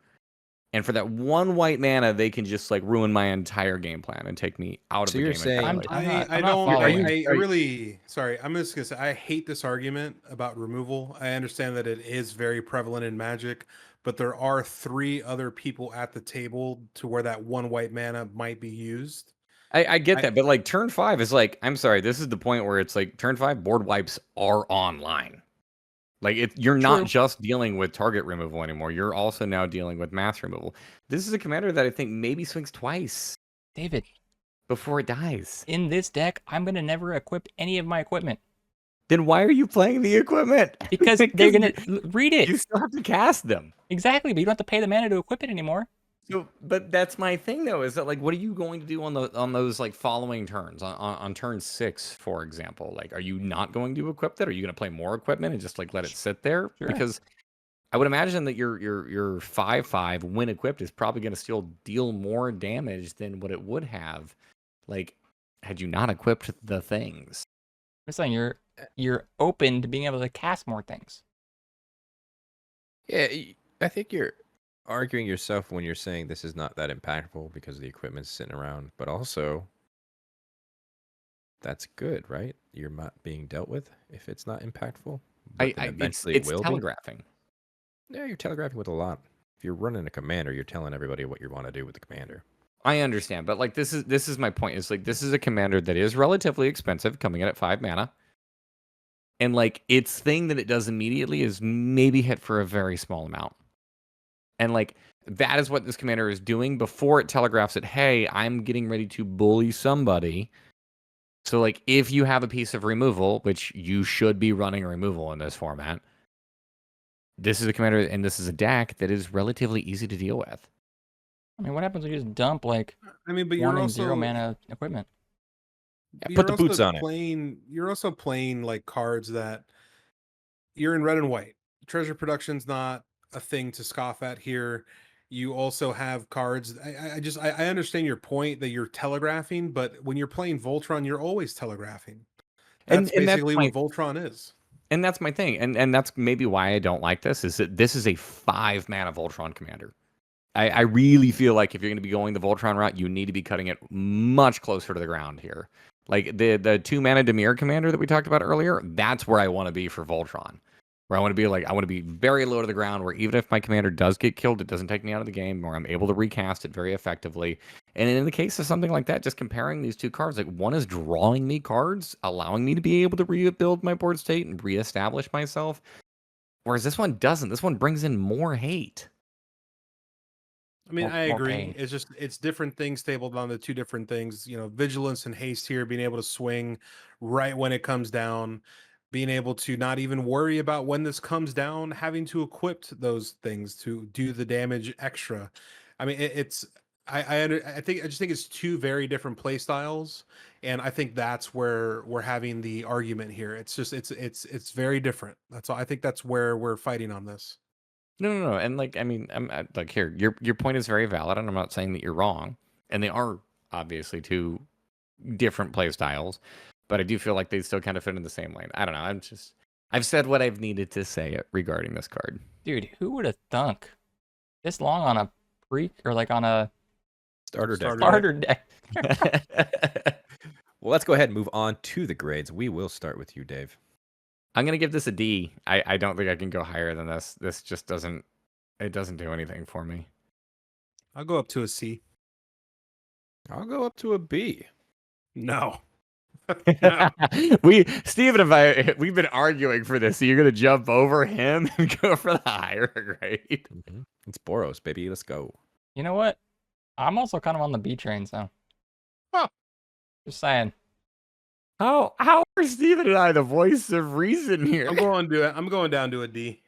And for that 1 white mana, they can just like ruin my entire game plan and take me out of So the you're game. saying- entirely. I not don't. following. I really. Sorry, I'm just gonna say I hate this argument about removal. I understand that it is very prevalent in Magic, but there are 3 other people at the table to where that 1 white mana might be used. I get that, but like turn 5 is like, I'm sorry, this is the point where it's like turn 5 board wipes are online. Like you're True. not just dealing with target removal anymore. You're also now dealing with mass removal. This is a commander that I think maybe swings twice David, before it dies. in this deck, I'm gonna never equip any of my equipment Then why are you playing the equipment? because they're gonna read You it still have to cast them. exactly, but you don't have to pay the mana to equip it anymore. So, but that's my thing though, is that like, what are you going to do on those like following turns on turn 6, for example? Like, are you not going to equip that? Are you going to play more equipment and just like let it sit there? Sure. Because I would imagine that your 5/5 when equipped is probably going to still deal more damage than what it would have, like, had you not equipped the things. I'm saying you're open to being able to cast more things. Yeah, I think you're arguing yourself when you're saying this is not that impactful because the equipment's sitting around, but also that's good, right? You're not being dealt with if it's not impactful. But then eventually It's it will telegraphing. be. Yeah, you're telegraphing with a lot. If you're running a commander, you're telling everybody what you want to do with the commander. I understand, but like this is my point. Is like this is a commander that is relatively expensive, coming in at 5 mana. And like its thing that it does immediately is maybe hit for a very small amount. And like that is what this commander is doing before it telegraphs it, hey, I'm getting ready to bully somebody. So like if you have a piece of removal, which you should be running removal in this format, this is a commander and this is a deck that is relatively easy to deal with. I mean, what happens when you just dump like I mean, but 1 you're and also 0 mana equipment? Yeah, put the boots also on it. You're also playing like cards that you're in red and white. Treasure production's not a thing to scoff at here. You also have cards. I understand your point that you're telegraphing, but when you're playing Voltron, you're always telegraphing. That's And that's basically my what Voltron is. and that's my thing. And that's maybe why I don't like this, is that this is a 5-mana Voltron commander. I really feel like if you're going to be going the Voltron route, you need to be cutting it much closer to the ground here. Like the 2-mana Dimir commander that we talked about earlier, that's where I want to be for Voltron. Where I want to be very low to the ground, where even if my commander does get killed, it doesn't take me out of the game, where I'm able to recast it very effectively. And in the case of something like that, just comparing these two cards, like one is drawing me cards, allowing me to be able to rebuild my board state and reestablish myself, whereas this one doesn't. This one brings in more hate. I mean, I More agree. pain. It's just it's different things tabled on the two different things. You know, vigilance and haste here, being able to swing right when it comes down, being able to not even worry about when this comes down, having to equip those things to do the damage extra. I mean, it's I just think it's two very different play styles, and I think that's where we're having the argument here. It's just it's very different. That's all. I think that's where we're fighting on this. No. And like, I mean, like here, your point is very valid, and I'm not saying that you're wrong. And they are obviously two different play styles, but I do feel like they still kind of fit in the same lane. I don't know. I've said what I've needed to say regarding this card. Dude, who would have thunk this long on a or like on a Starter deck. Starter starter deck? Well, let's go ahead and move on to the grades. We will start with you, Dave. I'm gonna give this a D. I don't think I can go higher than this. This just doesn't do anything for me. I'll go up to a C. I'll go up to a B. No. No. Steve and we've been arguing for this. So you're gonna jump over him and go for the higher grade. It's Boros, baby. Let's go. You know what? I'm also kind of on the B train, so. Huh. Just saying. How are Steven and I the voice of reason here? I'm going down to a D.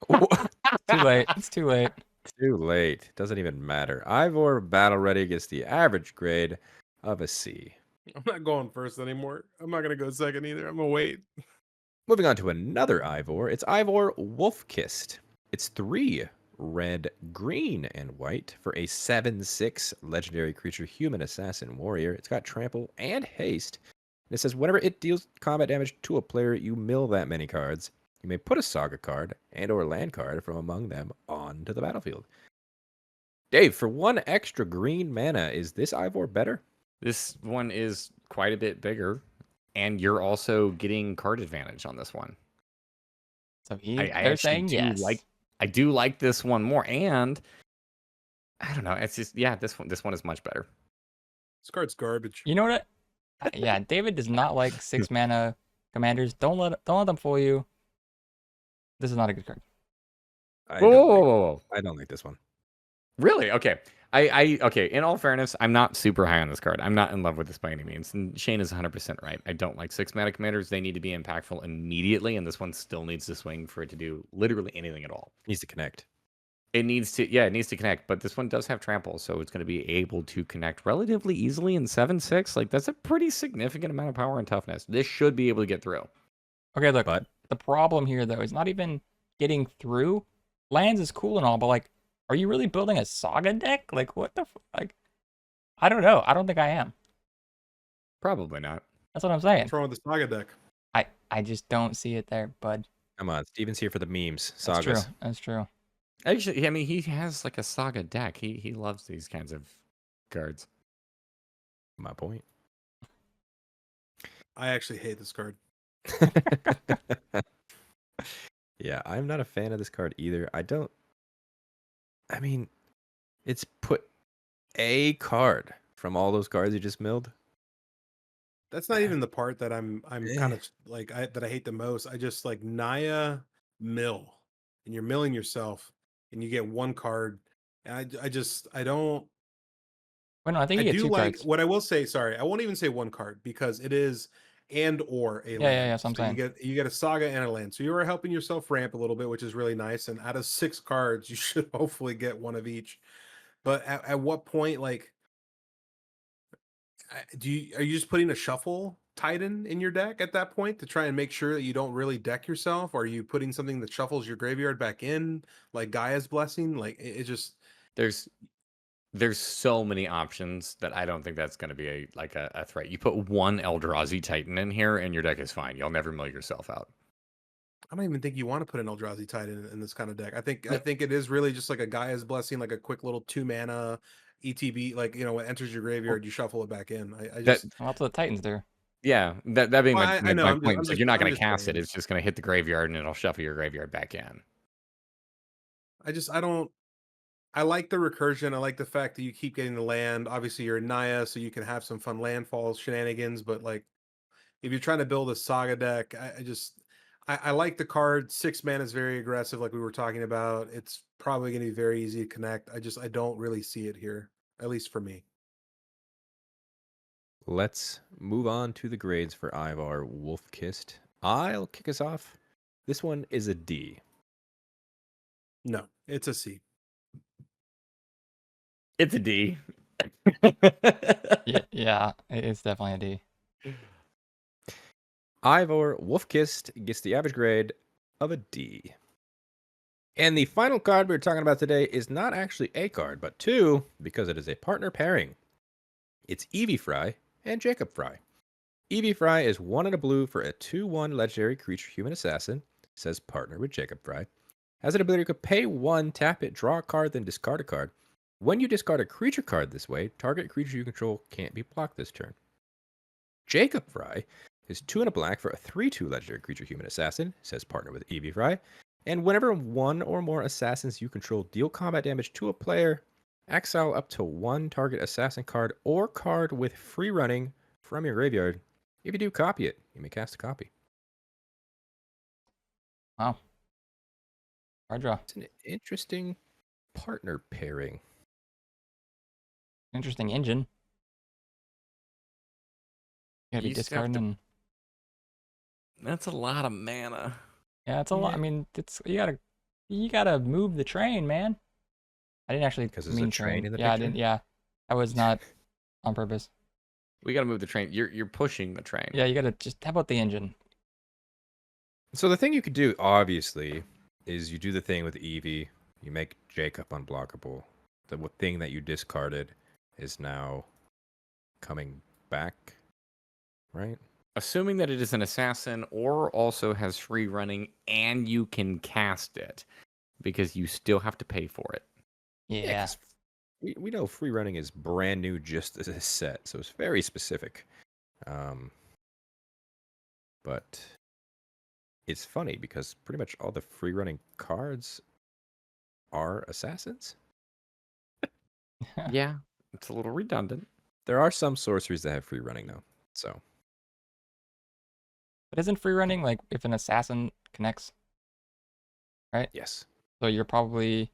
Too late. It's too late. Too late. Doesn't even matter. Eivor Battle Ready gets the average grade of a C. I'm not going first anymore. I'm not going to go second either. I'm going to wait. Moving on to another Eivor. It's Eivor Wolf-Kissed. It's 3 red, green, and white for a 7/6 legendary creature human assassin warrior. It's got trample and haste. And it says whenever it deals combat damage to a player, you mill that many cards. You may put a saga card and or land card from among them onto the battlefield. Dave, for 1 extra green mana, is this Eivor better? This one is quite a bit bigger, and you're also getting card advantage on this one. So they're saying yes. I do like this one more, and I don't know. It's just this one is much better. This card's garbage. You know what? Yeah, David does not like 6 mana commanders. Don't let them fool you. This is not a good card. I don't like this one. Really? Okay. Okay. In all fairness, I'm not super high on this card. I'm not in love with this by any means. And Shane is 100% right. I don't like 6 mana commanders. They need to be impactful immediately, and this one still needs to swing for it to do literally anything at all. It needs to connect. It needs to connect, but this one does have trample, so it's going to be able to connect relatively easily in 7/6. Like, that's a pretty significant amount of power and toughness. This should be able to get through. Okay, look, But the problem here though is not even getting through. Lands is cool and all, but like, are you really building a saga deck? Like, what the like? I don't know. I don't think I am. Probably not. That's what I'm saying. What's wrong with the saga deck? I just don't see it there, bud. come on, Steven's here for the memes, That's sagas. true. That's true. Actually, I mean, he has like a saga deck. He loves these kinds of cards. My point. I actually hate this card. Yeah, I'm not a fan of this card either. I mean, it's put a card from all those cards you just milled. That's not even the part that I'm kind of like that I hate the most. I just like Naya mill, and you're milling yourself, and you get 1 card. And I don't. Wait, no, I think I you get do 2 like cards. what I will say. Sorry, I won't even say 1 card because it is and or a land. Yeah, that's what I'm So saying. you get a saga and a land. So you are helping yourself ramp a little bit, which is really nice. And out of 6 cards, you should hopefully get 1 of each. But at what point, like, are you just putting a shuffle Titan in your deck at that point to try and make sure that you don't really deck yourself? Are you putting something that shuffles your graveyard back in, like Gaia's Blessing? Like it just There's so many options that I don't think that's going to be a threat. You put one Eldrazi Titan in here, and your deck is fine. You'll never mill yourself out. I don't even think you want to put an Eldrazi Titan in this kind of deck. I think it is really just like a Gaia's Blessing, like a quick little 2-mana ETB. Like what enters your graveyard, you shuffle it back in. I That just Well, that's what the Titans do. yeah, that being Well, my I know. I'm point. It's like you're not I'm going to cast saying. it. It's just going to hit the graveyard, and it'll shuffle your graveyard back in. I don't. I like the recursion. I like the fact that you keep getting the land. Obviously, you're a Naya, so you can have some fun landfalls shenanigans. But like, if you're trying to build a Saga deck, I like the card. 6 mana is very aggressive, like we were talking about. It's probably going to be very easy to connect. I don't really see it here, at least for me. Let's move on to the grades for Eivor Wolf-Kissed. I'll kick us off. This one is a D. No, it's a C. It's a D. Yeah, it's definitely a D. Eivor Wolf-Kissed gets the average grade of a D. And the final card we're talking about today is not actually a card, but two, because it is a partner pairing. It's Evie Frye and Jacob Frye. Evie Frye is 1 and a blue for a 2/1 legendary creature human assassin. Says partner with Jacob Frye. Has an ability to pay 1, tap it, draw a card, then discard a card. When you discard a creature card this way, target creature you control can't be blocked this turn. Jacob Frye is 2 and a black for a 3/2 legendary creature human assassin. Says partner with Evie Frye. And whenever 1 or more assassins you control deal combat damage to a player, exile up to 1 target assassin card or card with free running from your graveyard. If you do copy it, you may cast a copy. Wow. Card draw. It's an interesting partner pairing. Interesting engine. You gotta be You just have discarding to- and That's a lot of mana. yeah, it's a lot. I mean, it's you gotta move the train, man. I didn't actually 'Cause there's a mean train in the Yeah, I picture? didn't. Yeah, that was not on purpose. We got to move the train. You're pushing the train. Yeah, you gotta just. How about the engine? So the thing you could do, obviously, is you do the thing with Evie. You make Jacob unblockable. The thing that you discarded is now coming back, right? Assuming that it is an assassin or also has free running and you can cast it, because you still have to pay for it. Yeah. 'Cause we know free running is brand new just as a set, so it's very specific. But it's funny because pretty much all the free running cards are assassins. Yeah, it's a little redundant. There are some sorceries that have free running though. So But isn't free running like if an assassin connects? Right. yes. So you're probably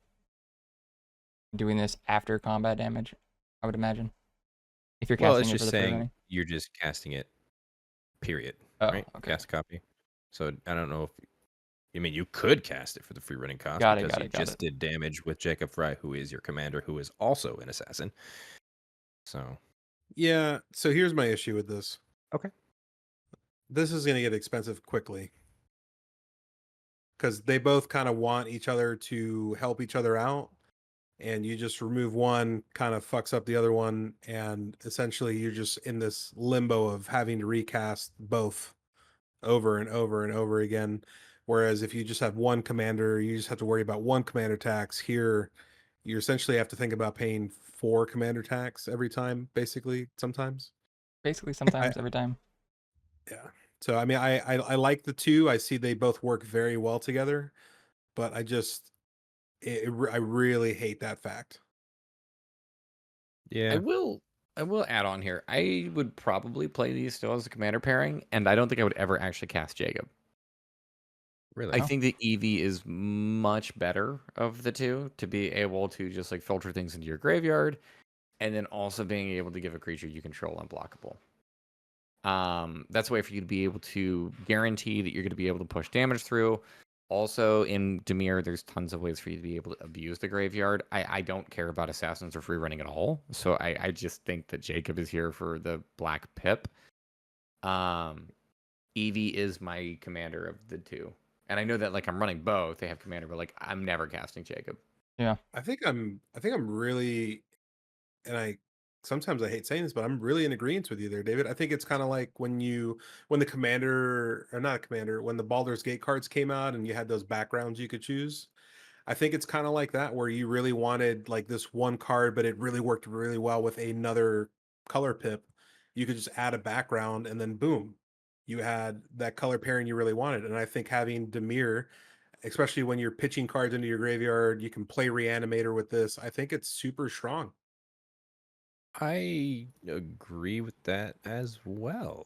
doing this after combat damage, I would imagine. If you're Well, casting it's it for just the free saying running. you're just casting it. Period. Oh, right? okay. Cast a copy. So I don't know if you could cast it for the free running cost Got it, because got you it, got just it. did damage with Jacob Frye, who is your commander, who is also an assassin. So Yeah. So here's my issue with this. Okay. This is going to get expensive quickly because they both kind of want each other to help each other out, and you just remove one, kind of fucks up the other one, and essentially you're just in this limbo of having to recast both over and over and over again. Whereas if you just have one commander, you just have to worry about one commander tax. Here, you essentially have to think about paying 4 commander tax every time, basically, sometimes. Basically, sometimes every time. Yeah. So I mean, I like the two. I see they both work very well together, but I really hate that fact. yeah, I will add on here. I would probably play these still as a commander pairing, and I don't think I would ever actually cast Jacob. really. I think that Evie is much better of the two to be able to just like filter things into your graveyard, and then also being able to give a creature you control unblockable. That's a way for you to be able to guarantee that you're going to be able to push damage through. Also, in Dimir, there's tons of ways for you to be able to abuse the graveyard. I don't care about assassins or free running at all, so I just think that Jacob is here for the black pip. Evie is my commander of the two. And I know that like I'm running both. They have commander, but like I'm never casting Jacob. I think I'm really, and sometimes I hate saying this, but I'm really in agreement with you there, David. I think it's kind of like when the commander, or not a commander, when the Baldur's Gate cards came out and you had those backgrounds you could choose. I think it's kind of like that, where you really wanted like this one card, but it really worked really well with another color pip. You could just add a background and then boom, you had that color pairing you really wanted. And I think having Dimir, especially when you're pitching cards into your graveyard, you can play Reanimator with this. I think it's super strong. I agree with that as well.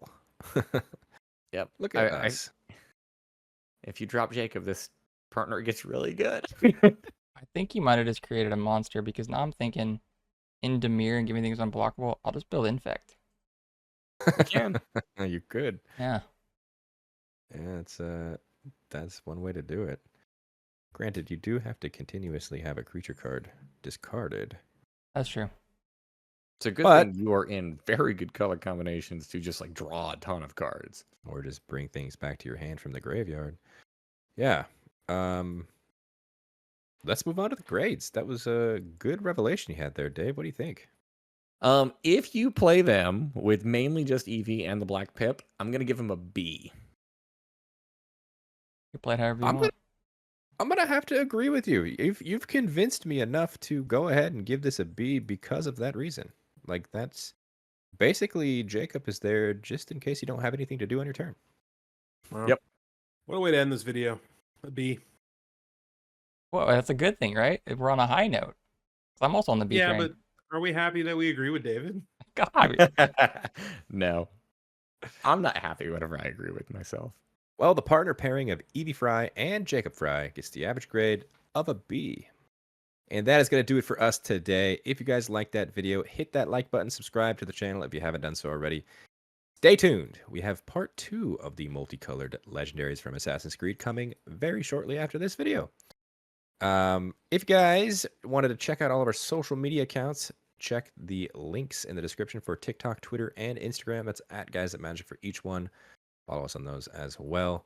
Yep. Look at us. If you drop Jacob, this partner gets really good. I think he might have just created a monster because now I'm thinking in Dimir and giving things unblockable, I'll just build Infect. You can. You could. Yeah. Yeah, that's one way to do it. Granted, you do have to continuously have a creature card discarded. That's true. It's a good But- thing you are in very good color combinations to just like draw a ton of cards. Or just bring things back to your hand from the graveyard. Yeah. Let's move on to the grades. That was a good revelation you had there, Dave. What do you think? If you play them with mainly just Evie and the Black Pip, I'm gonna give him a B. You play it however you I'm want. gonna have to agree with you. You've convinced me enough to go ahead and give this a B because of that reason. Like that's basically Jacob is there just in case you don't have anything to do on your turn. Wow. Yep. What a way to end this video. A B. Well, that's a good thing, right? If we're on a high note. 'Cause I'm also on the B Yeah, train. but are we happy that we agree with David? God, No. I'm not happy whenever I agree with myself. Well, the partner pairing of Evie Frye and Jacob Frye gets the average grade of a B. And that is going to do it for us today. If you guys liked that video, hit that like button, subscribe to the channel if you haven't done so already. Stay tuned. We have part 2 of the multicolored legendaries from Assassin's Creed coming very shortly after this video. If you guys wanted to check out all of our social media accounts, check the links in the description for TikTok, Twitter, and Instagram. That's at Guys That Magic for each one. Follow us on those as well.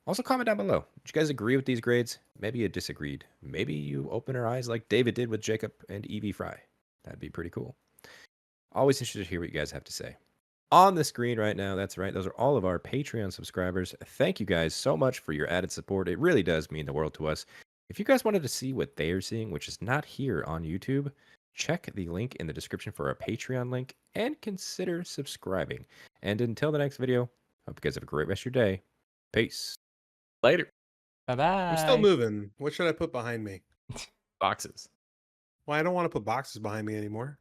Also, comment down below. Did you guys agree with these grades? Maybe you disagreed. Maybe you open our eyes like David did with Jacob and Evie Frye. That'd be pretty cool. Always interested to hear what you guys have to say. On the screen right now, that's right, those are all of our Patreon subscribers. Thank you guys so much for your added support. It really does mean the world to us. If you guys wanted to see what they are seeing, which is not here on YouTube, check the link in the description for our Patreon link and consider subscribing. And until the next video, hope you guys have a great rest of your day. Peace. Later. bye-bye. I'm still moving. What should I put behind me? Boxes. Well, I don't want to put boxes behind me anymore.